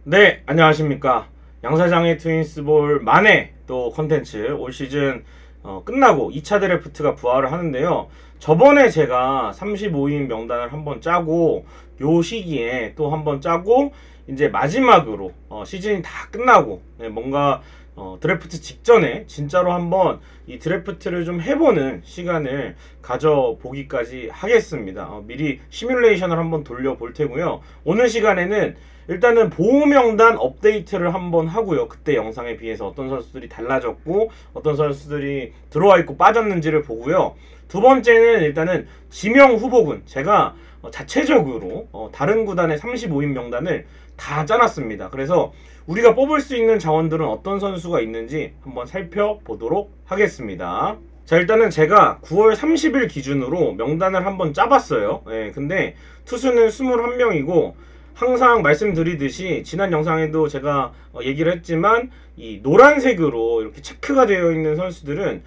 네, 안녕하십니까. 양사장의 트윈스볼 만의 또 컨텐츠 올 시즌 끝나고 2차 드래프트가 부활을 하는데요. 저번에 제가 35인 명단을 한번 짜고 요 시기에 또 한번 짜고 이제 마지막으로 시즌이 다 끝나고 뭔가 드래프트 직전에 진짜로 한번 이 드래프트를 좀 해보는 시간을 가져보기까지 하겠습니다. 미리 시뮬레이션을 한번 돌려볼 테고요. 오늘 시간에는 일단은 보호명단 업데이트를 한번 하고요. 그때 영상에 비해서 어떤 선수들이 달라졌고 어떤 선수들이 들어와 있고 빠졌는지를 보고요. 두 번째는 일단은 지명 후보군, 제가 자체적으로 다른 구단의 35인 명단을 다 짜놨습니다. 그래서 우리가 뽑을 수 있는 자원들은 어떤 선수가 있는지 한번 살펴보도록 하겠습니다. 자, 일단은 제가 9월 30일 기준으로 명단을 한번 짜봤어요. 근데 투수는 21명이고 항상 말씀드리듯이 지난 영상에도 제가 얘기를 했지만 이 노란색으로 이렇게 체크가 되어 있는 선수들은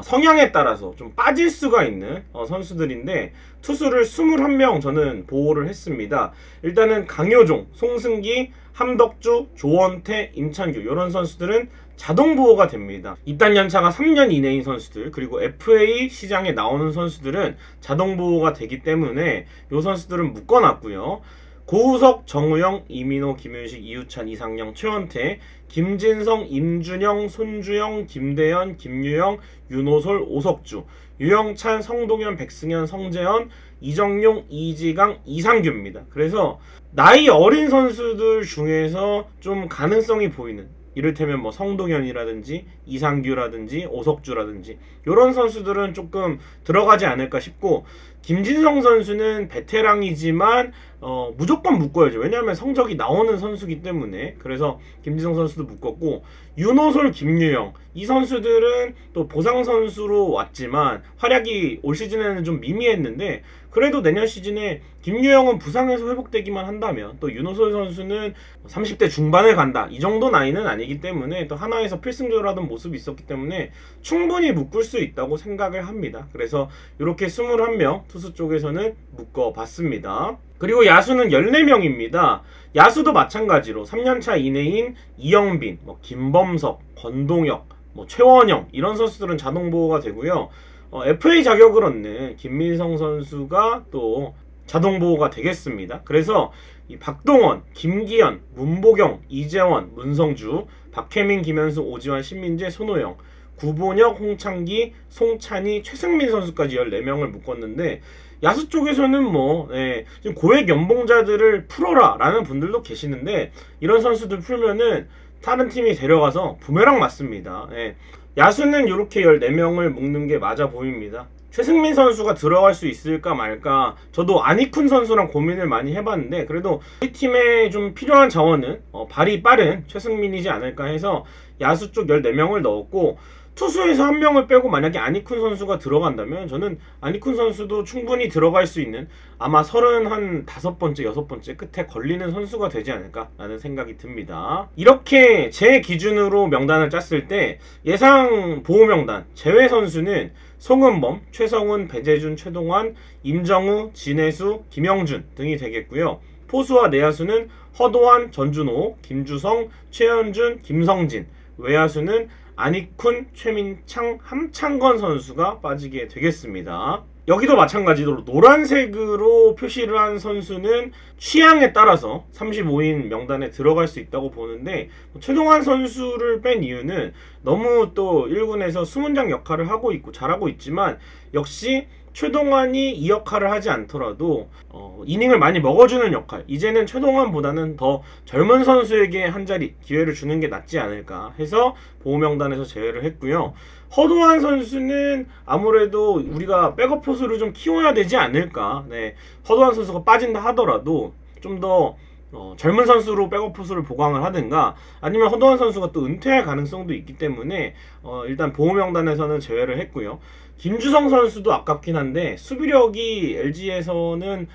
성향에 따라서 좀 빠질 수가 있는 선수들인데 투수를 21명 저는 보호를 했습니다. 일단은 강효종, 송승기, 함덕주, 조원태, 임찬규 이런 선수들은 자동 보호가 됩니다. 입단 연차가 3년 이내인 선수들, 그리고 FA 시장에 나오는 선수들은 자동 보호가 되기 때문에 이 선수들은 묶어놨고요. 고우석, 정우영, 이민호, 김윤식, 이우찬, 이상영, 최원태, 김진성, 임준영, 손주영, 김대현, 김유영, 윤호솔, 오석주, 유영찬, 성동현, 백승현, 성재현, 이정용, 이지강, 이상규입니다. 그래서 나이 어린 선수들 중에서 좀 가능성이 보이는, 이를테면 뭐 성동현이라든지 이상규라든지 오석주라든지 이런 선수들은 조금 들어가지 않을까 싶고, 김진성 선수는 베테랑이지만 무조건 묶어야죠. 왜냐하면 성적이 나오는 선수기 때문에. 그래서 김진성 선수도 묶었고, 윤호솔, 김유영 이 선수들은 또 보상 선수로 왔지만 활약이 올 시즌에는 좀 미미했는데 그래도 내년 시즌에 김유영은 부상에서 회복되기만 한다면, 또 윤호솔 선수는 30대 중반을 간다 이 정도 나이는 아니기 때문에, 또 하나에서 필승조라던 모습이 있었기 때문에 충분히 묶을 수 있다고 생각을 합니다. 그래서 이렇게 21명 투수 쪽에서는 묶어봤습니다. 그리고 야수는 14명입니다. 야수도 마찬가지로 3년차 이내인 이영빈, 김범석, 권동혁, 최원영 이런 선수들은 자동 보호가 되고요. FA 자격을 얻는 김민성 선수가 또 자동 보호가 되겠습니다. 그래서 이 박동원, 김기현, 문보경, 이재원, 문성주, 박혜민, 김현수, 오지환, 신민재, 손호영, 구본혁, 홍창기, 송찬희, 최승민 선수까지 14명을 묶었는데, 야수 쪽에서는 지금 고액 연봉자들을 풀어라 라는 분들도 계시는데, 이런 선수들 풀면은 다른 팀이 데려가서 부메랑 맞습니다. 야수는 이렇게 14명을 묶는 게 맞아 보입니다. 최승민 선수가 들어갈 수 있을까 말까, 저도 아니쿤 선수랑 고민을 많이 해봤는데 그래도 우리 팀에 좀 필요한 자원은 발이 빠른 최승민이지 않을까 해서 야수 쪽 14명을 넣었고, 투수에서 한 명을 빼고 만약에 아니쿤 선수가 들어간다면 저는 아니쿤 선수도 충분히 들어갈 수 있는, 아마 35번째, 6번째 끝에 걸리는 선수가 되지 않을까 라는 생각이 듭니다. 이렇게 제 기준으로 명단을 짰을 때 예상 보호명단 제외 선수는 송은범, 최성훈, 배재준, 최동환, 임정우, 진해수, 김영준 등이 되겠고요. 포수와 내야수는 허도환, 전준호, 김주성, 최현준, 김성진, 외야수는 아니쿤, 최민창, 함창건 선수가 빠지게 되겠습니다. 여기도 마찬가지로 노란색으로 표시를 한 선수는 취향에 따라서 35인 명단에 들어갈 수 있다고 보는데, 최동환 선수를 뺀 이유는 너무 또 1군에서 수문장 역할을 하고 있고 잘하고 있지만, 역시 최동환이 이 역할을 하지 않더라도 이닝을 많이 먹어주는 역할, 이제는 최동환보다는 더 젊은 선수에게 한 자리 기회를 주는 게 낫지 않을까 해서 보호명단에서 제외를 했고요. 허도환 선수는 아무래도 우리가 백업 포수를 좀 키워야 되지 않을까. 허도환 선수가 빠진다 하더라도 좀 더 젊은 선수로 백업 포수를 보강을 하든가, 아니면 허도환 선수가 또 은퇴할 가능성도 있기 때문에 일단 보호명단에서는 제외를 했고요. 김주성 선수도 아깝긴 한데 수비력이 LG에서는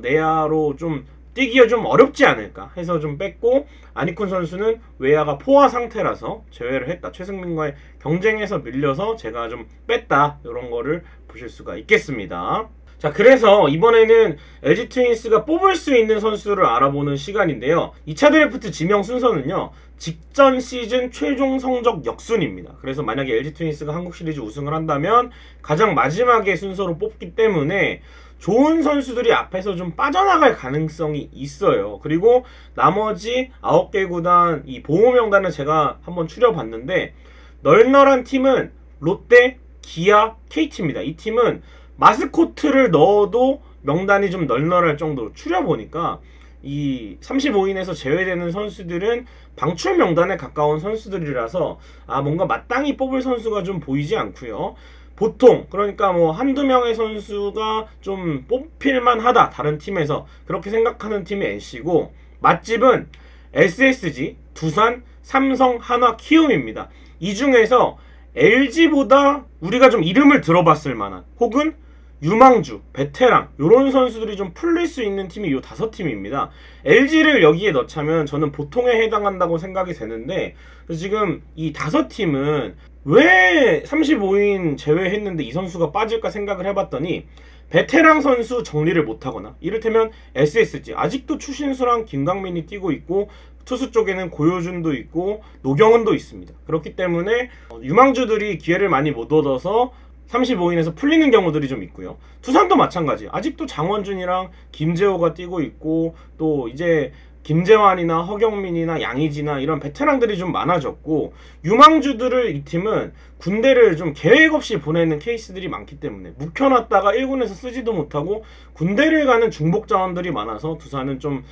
내야로 좀 뛰기가 좀 어렵지 않을까 해서 좀 뺐고, 아니쿤 선수는 외야가 포화 상태라서 제외를 했다. 최승민과의 경쟁에서 밀려서 제가 좀 뺐다. 이런 거를 보실 수가 있겠습니다. 자, 그래서 이번에는 LG 트윈스가 뽑을 수 있는 선수를 알아보는 시간인데요. 2차 드래프트 지명 순서는요, 직전 시즌 최종 성적 역순입니다. 그래서 만약에 LG 트윈스가 한국 시리즈 우승을 한다면 가장 마지막에 순서로 뽑기 때문에 좋은 선수들이 앞에서 좀 빠져나갈 가능성이 있어요. 그리고 나머지 9개 구단 이 보호 명단을 제가 한번 추려봤는데, 널널한 팀은 롯데, 기아, KT입니다. 이 팀은 마스코트를 넣어도 명단이 좀 널널할 정도로 추려보니까 이 35인에서 제외되는 선수들은 방출 명단에 가까운 선수들이라서 뭔가 마땅히 뽑을 선수가 좀 보이지 않고요. 보통 그러니까 뭐 한두 명의 선수가 좀 뽑힐만 하다, 다른 팀에서 그렇게 생각하는 팀이 NC고, 맛집은 SSG, 두산, 삼성, 한화, 키움입니다. 이 중에서 LG보다 우리가 좀 이름을 들어봤을 만한, 혹은 유망주, 베테랑 요런 선수들이 좀 풀릴 수 있는 팀이 요 5팀입니다. LG를 여기에 넣자면 저는 보통에 해당한다고 생각이 되는데, 지금 이 5팀은 왜 35인 제외했는데 이 선수가 빠질까 생각을 해봤더니, 베테랑 선수 정리를 못하거나, 이를테면 SSG 아직도 추신수랑 김강민이 뛰고 있고, 투수 쪽에는 고효준도 있고 노경은도 있습니다. 그렇기 때문에 유망주들이 기회를 많이 못 얻어서 35인에서 풀리는 경우들이 좀 있고요. 두산도 마찬가지. 아직도 장원준이랑 김재호가 뛰고 있고, 또 이제 김재환이나 허경민이나 양의지나 이런 베테랑들이 좀 많아졌고, 유망주들을 이 팀은 군대를 좀 계획 없이 보내는 케이스들이 많기 때문에 묵혀놨다가 1군에서 쓰지도 못하고 군대를 가는 중복 자원들이 많아서 두산은 좀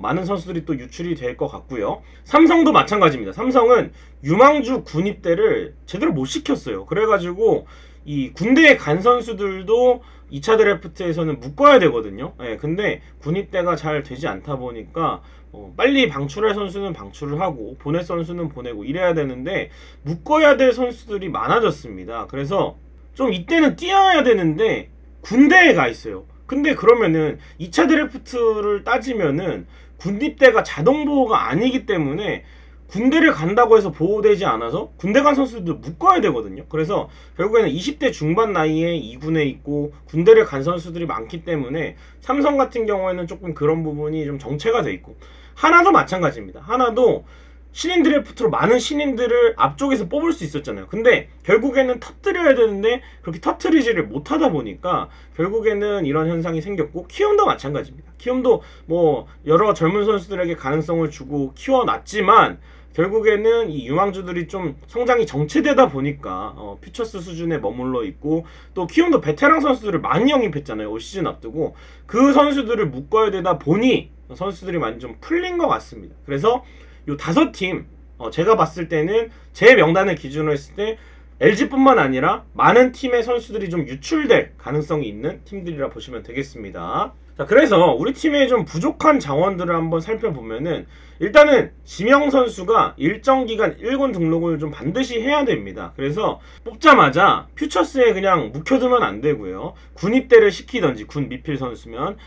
많은 선수들이 또 유출이 될 것 같고요. 삼성도 마찬가지입니다. 삼성은 유망주 군입대를 제대로 못 시켰어요. 그래가지고 이 군대에 간 선수들도 2차 드래프트에서는 묶어야 되거든요. 근데 군입대가 잘 되지 않다 보니까 빨리 방출할 선수는 방출을 하고 보낼 선수는 보내고 이래야 되는데, 묶어야 될 선수들이 많아졌습니다. 그래서 좀 이때는 뛰어야 되는데 군대에 가 있어요. 근데 그러면은 2차 드래프트를 따지면은 군입대가 자동 보호가 아니기 때문에 군대를 간다고 해서 보호되지 않아서 군대 간 선수들도 묶어야 되거든요. 그래서 결국에는 20대 중반 나이에 2군에 있고 군대를 간 선수들이 많기 때문에 삼성 같은 경우에는 조금 그런 부분이 좀 정체가 돼 있고, 하나도 마찬가지입니다. 하나도 신인 드래프트로 많은 신인들을 앞쪽에서 뽑을 수 있었잖아요. 근데 결국에는 터뜨려야 되는데 그렇게 터뜨리지를 못하다 보니까 결국에는 이런 현상이 생겼고, 키움도 마찬가지입니다. 키움도 뭐 여러 젊은 선수들에게 가능성을 주고 키워놨지만 결국에는 이 유망주들이 좀 성장이 정체되다 보니까 퓨처스 수준에 머물러 있고, 또 키움도 베테랑 선수들을 많이 영입했잖아요. 올 시즌 앞두고. 그 선수들을 묶어야 되다 보니 선수들이 많이 좀 풀린 것 같습니다. 그래서 요 5팀 제가 봤을 때는 제 명단을 기준으로 했을 때 LG뿐만 아니라 많은 팀의 선수들이 좀 유출될 가능성이 있는 팀들이라 보시면 되겠습니다. 자, 그래서 우리 팀의 좀 부족한 자원들을 한번 살펴보면은, 일단은 지명 선수가 일정 기간 1군 등록을 좀 반드시 해야 됩니다. 그래서 뽑자마자 퓨처스에 그냥 묵혀두면 안 되고요. 군입대를 시키던지, 군 미필 선수면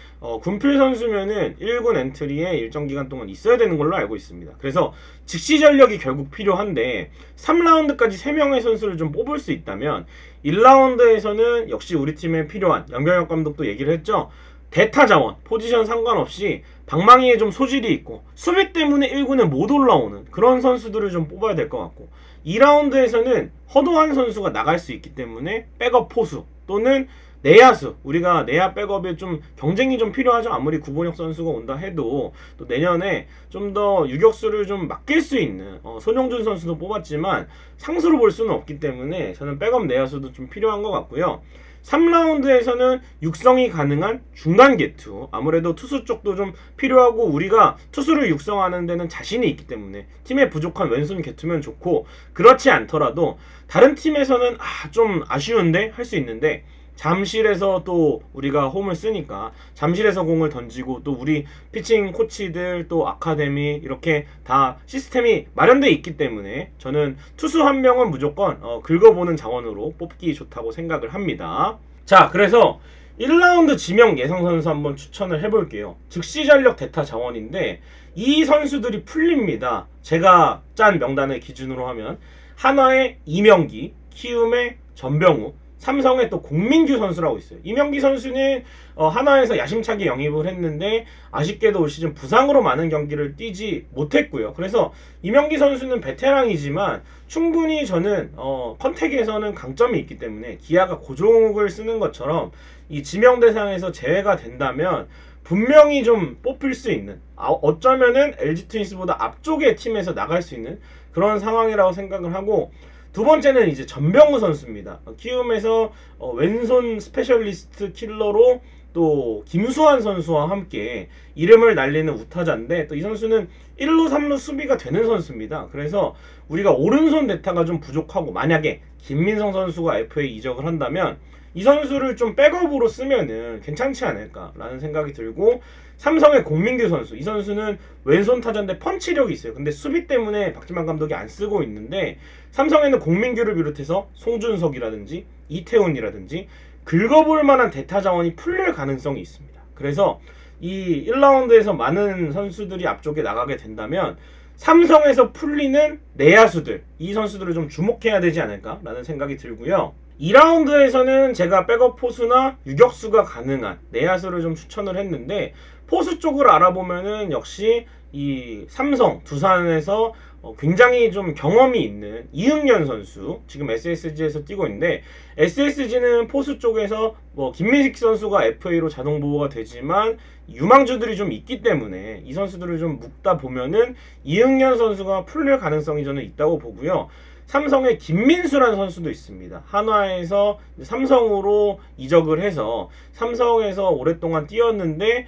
군필 선수면은 1군 엔트리에 일정 기간 동안 있어야 되는 걸로 알고 있습니다. 그래서 즉시 전력이 결국 필요한데 3라운드까지 3명의 선수를 좀 뽑을 수 있다면 1라운드에서는 역시 우리 팀에 필요한, 양병혁 감독도 얘기를 했죠. 대타 자원, 포지션 상관없이 방망이에 좀 소질이 있고 수비 때문에 1군에 못 올라오는 그런 선수들을 좀 뽑아야 될 것 같고, 2라운드에서는 허도한 선수가 나갈 수 있기 때문에 백업 포수 또는 내야수, 우리가 내야 백업에 좀 경쟁이 좀 필요하죠. 아무리 구본혁 선수가 온다 해도 또 내년에 좀 더 유격수를 좀 맡길 수 있는 손영준 선수도 뽑았지만 상수로 볼 수는 없기 때문에 저는 백업 내야수도 좀 필요한 것 같고요. 3라운드에서는 육성이 가능한 중간 개투, 아무래도 투수 쪽도 좀 필요하고 우리가 투수를 육성하는 데는 자신이 있기 때문에 팀에 부족한 왼손 개투면 좋고, 그렇지 않더라도 다른 팀에서는 좀 아쉬운데 할 수 있는데 잠실에서 또 우리가 홈을 쓰니까 잠실에서 공을 던지고, 또 우리 피칭 코치들 또 아카데미 이렇게 다 시스템이 마련되어 있기 때문에 저는 투수 한 명은 무조건 긁어보는 자원으로 뽑기 좋다고 생각을 합니다. 자, 그래서 1라운드 지명 예상 선수 한번 추천을 해볼게요. 즉시 전력 대타 자원인데 이 선수들이 풀립니다. 제가 짠 명단을 기준으로 하면 한화의 이명기, 키움의 전병우, 삼성의 또 공민규 선수라고 있어요. 이명기 선수는 하나에서 야심차게 영입을 했는데 아쉽게도 올 시즌 부상으로 많은 경기를 뛰지 못했고요. 그래서 이명기 선수는 베테랑이지만 충분히 저는 컨택에서는 강점이 있기 때문에 기아가 고종욱을 쓰는 것처럼 이 지명 대상에서 제외가 된다면 분명히 좀 뽑힐 수 있는, 어쩌면은 LG 트윈스보다 앞쪽의 팀에서 나갈 수 있는 그런 상황이라고 생각을 하고, 두 번째는 이제 전병우 선수입니다. 키움에서 왼손 스페셜리스트 킬러로 또 김수환 선수와 함께 이름을 날리는 우타자인데, 또 이 선수는 1루 3루 수비가 되는 선수입니다. 그래서 우리가 오른손 대타가 좀 부족하고 만약에 김민성 선수가 FA 이적을 한다면 이 선수를 좀 백업으로 쓰면은 괜찮지 않을까라는 생각이 들고, 삼성의 공민규 선수, 이 선수는 왼손 타자인데 펀치력이 있어요. 근데 수비 때문에 박지만 감독이 안 쓰고 있는데, 삼성에는 공민규를 비롯해서 송준석이라든지 이태훈이라든지 긁어볼 만한 대타 자원이 풀릴 가능성이 있습니다. 그래서 이 1라운드에서 많은 선수들이 앞쪽에 나가게 된다면 삼성에서 풀리는 내야수들, 이 선수들을 좀 주목해야 되지 않을까라는 생각이 들고요. 2라운드에서는 제가 백업 포수나 유격수가 가능한 내야수를 좀 추천을 했는데, 포수 쪽을 알아보면은 역시 이 삼성, 두산에서 굉장히 좀 경험이 있는 이응년 선수, 지금 SSG에서 뛰고 있는데, SSG는 포수 쪽에서 김민식 선수가 FA로 자동 보호가 되지만 유망주들이 좀 있기 때문에 이 선수들을 좀 묶다 보면은 이응년 선수가 풀릴 가능성이 저는 있다고 보고요. 삼성의 김민수라는 선수도 있습니다. 한화에서 삼성으로 이적을 해서 삼성에서 오랫동안 뛰었는데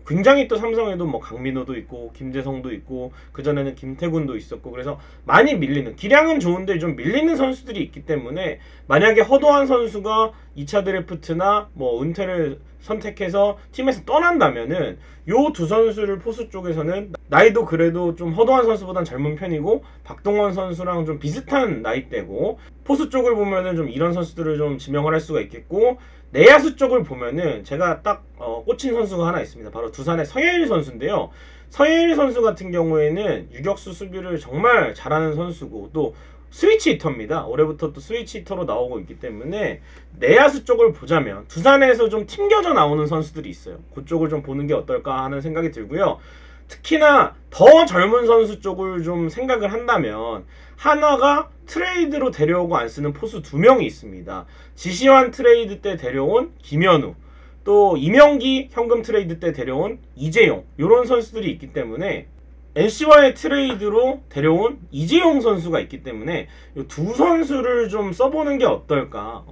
굉장히 또 삼성에도 뭐 강민호도 있고 김재성도 있고 그전에는 김태군도 있었고, 그래서 많이 밀리는, 기량은 좋은데 좀 밀리는 선수들이 있기 때문에 만약에 허도한 선수가 2차 드래프트나 뭐 은퇴를 선택해서 팀에서 떠난다면은 요 두 선수를 포수 쪽에서는, 나이도 그래도 좀 허도한 선수보단 젊은 편이고 박동원 선수랑 좀 비슷한 나이대고, 포수 쪽을 보면은 좀 이런 선수들을 좀 지명을 할 수가 있겠고, 내야수 쪽을 보면은 제가 딱 꽂힌 선수가 하나 있습니다. 바로 두산의 서예일 선수인데요. 서예일 선수 같은 경우에는 유격수 수비를 정말 잘하는 선수고 또 스위치 히터입니다. 올해부터 또 스위치 히터로 나오고 있기 때문에 내야수 쪽을 보자면 두산에서 좀 튕겨져 나오는 선수들이 있어요. 그쪽을 좀 보는 게 어떨까 하는 생각이 들고요. 특히나 더 젊은 선수 쪽을 좀 생각을 한다면 한화가 트레이드로 데려오고 안 쓰는 포수 2명이 있습니다. 지시환 트레이드 때 데려온 김현우, 또 이명기 현금 트레이드 때 데려온 이재용, 이런 선수들이 있기 때문에 NC와의 트레이드로 데려온 이재용 선수가 있기 때문에 이 두 선수를 좀 써보는 게 어떨까.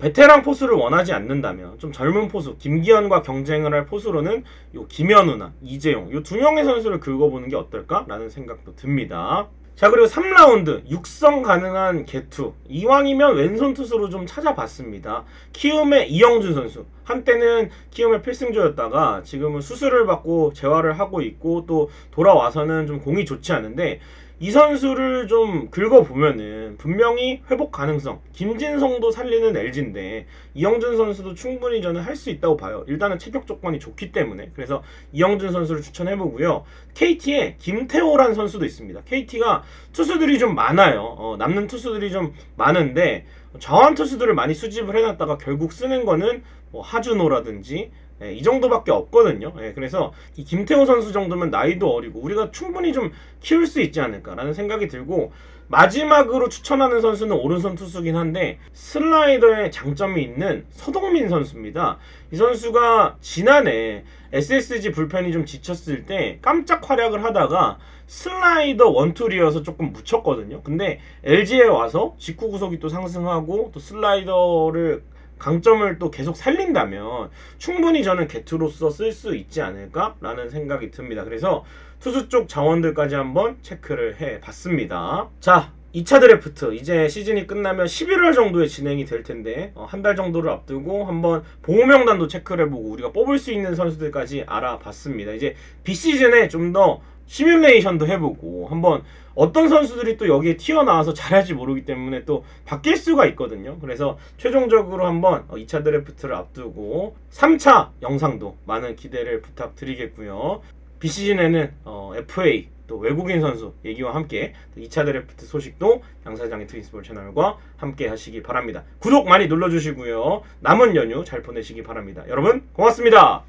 베테랑 포수를 원하지 않는다면 좀 젊은 포수, 김기현과 경쟁을 할 포수로는 요 김현우나 이재용, 요 두 명의 선수를 긁어보는 게 어떨까라는 생각도 듭니다. 자, 그리고 3라운드 육성 가능한 개투, 이왕이면 왼손 투수로 좀 찾아봤습니다. 키움의 이영준 선수, 한때는 키움의 필승조였다가 지금은 수술을 받고 재활을 하고 있고 또 돌아와서는 좀 공이 좋지 않은데, 이 선수를 좀 긁어보면은 분명히 회복 가능성, 김진성도 살리는 LG인데 이영준 선수도 충분히 저는 할 수 있다고 봐요. 일단은 체격 조건이 좋기 때문에. 그래서 이영준 선수를 추천해보고요. KT에 김태호란 선수도 있습니다. KT가 투수들이 좀 많아요. 남는 투수들이 좀 많은데 좌완 투수들을 많이 수집을 해놨다가 결국 쓰는 거는 뭐 하준호라든지 이 정도밖에 없거든요. 그래서 이 김태호 선수 정도면 나이도 어리고 우리가 충분히 좀 키울 수 있지 않을까라는 생각이 들고, 마지막으로 추천하는 선수는 오른손 투수긴 한데 슬라이더에 장점이 있는 서동민 선수입니다. 이 선수가 지난해 SSG 불펜이 좀 지쳤을 때 깜짝 활약을 하다가 슬라이더 원툴이어서 조금 묻혔거든요. 근데 LG에 와서 직구 구속이 또 상승하고 또 슬라이더를 강점을 또 계속 살린다면 충분히 저는 개투로서 쓸 수 있지 않을까라는 생각이 듭니다. 그래서 투수 쪽 자원들까지 한번 체크를 해봤습니다. 자, 2차 드래프트 이제 시즌이 끝나면 11월 정도에 진행이 될 텐데 한 달 정도를 앞두고 한번 보호 명단도 체크를 해보고 우리가 뽑을 수 있는 선수들까지 알아봤습니다. 이제 비시즌에 좀 더 시뮬레이션도 해보고 한번 어떤 선수들이 또 여기에 튀어나와서 잘할지 모르기 때문에 또 바뀔 수가 있거든요. 그래서 최종적으로 한번 2차 드래프트를 앞두고 3차 영상도 많은 기대를 부탁드리겠고요. 비시즌에는 FA 또 또 외국인 선수 얘기와 함께 2차 드래프트 소식도 양사장의 트윈스볼 채널과 함께 하시기 바랍니다. 구독 많이 눌러주시고요. 남은 연휴 잘 보내시기 바랍니다. 여러분 고맙습니다.